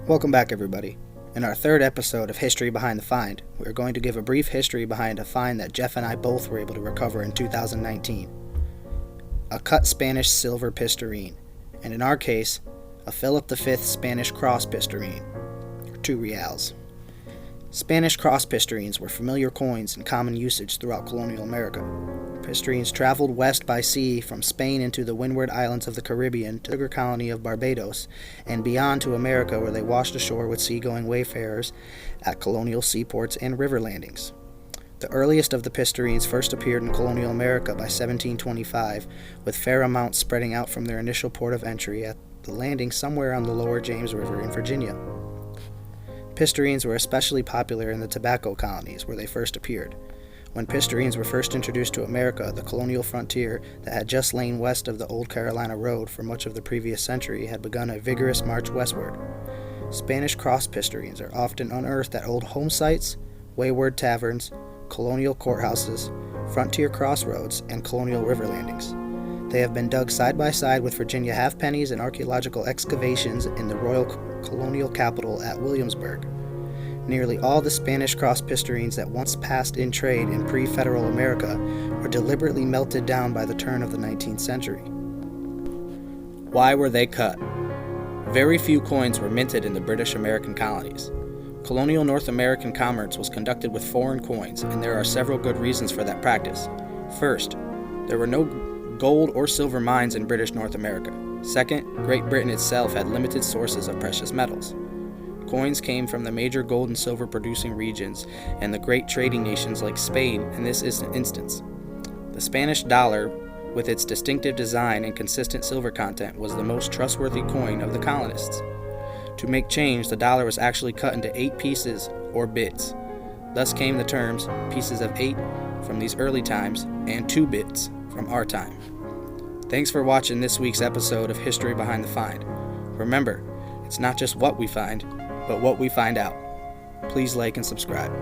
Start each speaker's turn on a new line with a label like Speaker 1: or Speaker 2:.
Speaker 1: Welcome back, everybody. In our third episode of History Behind the Find, we are going to give a brief history behind a find that Jeff and I both were able to recover in 2019. A cut Spanish silver Pistareen, and in our case, a Philip V Spanish cross Pistareen, or 2 reals. Spanish cross Pistareens were familiar coins in common usage throughout colonial America. Pistareens traveled west by sea from Spain into the Windward Islands of the Caribbean to the sugar colony of Barbados, and beyond to America, where they washed ashore with seagoing wayfarers at colonial seaports and river landings. The earliest of the Pistareens first appeared in colonial America by 1725, with fair amounts spreading out from their initial port of entry at the landing somewhere on the lower James River in Virginia. Pistareens were especially popular in the tobacco colonies, where they first appeared. When Pistareens were first introduced to America, the colonial frontier that had just lain west of the Old Carolina Road for much of the previous century had begun a vigorous march westward. Spanish cross Pistareens are often unearthed at old home sites, wayward taverns, colonial courthouses, frontier crossroads, and colonial river landings. They have been dug side by side with Virginia halfpennies in archaeological excavations in the royal colonial capital at Williamsburg. Nearly all the Spanish cross Pistareens that once passed in trade in pre-federal America were deliberately melted down by the turn of the 19th century. Why were they cut? Very few coins were minted in the British American colonies. Colonial North American commerce was conducted with foreign coins, and there are several good reasons for that practice. First, there were no gold or silver mines in British North America. Second, Great Britain itself had limited sources of precious metals. Coins came from the major gold and silver producing regions and the great trading nations like Spain in this instance. The Spanish dollar, with its distinctive design and consistent silver content, was the most trustworthy coin of the colonists. To make change, the dollar was actually cut into 8 pieces or bits. Thus came the terms pieces of 8 from these early times and 2 bits from our time. Thanks for watching this week's episode of History Behind the Find. Remember, it's not just what we find, but what we find out. Please like and subscribe.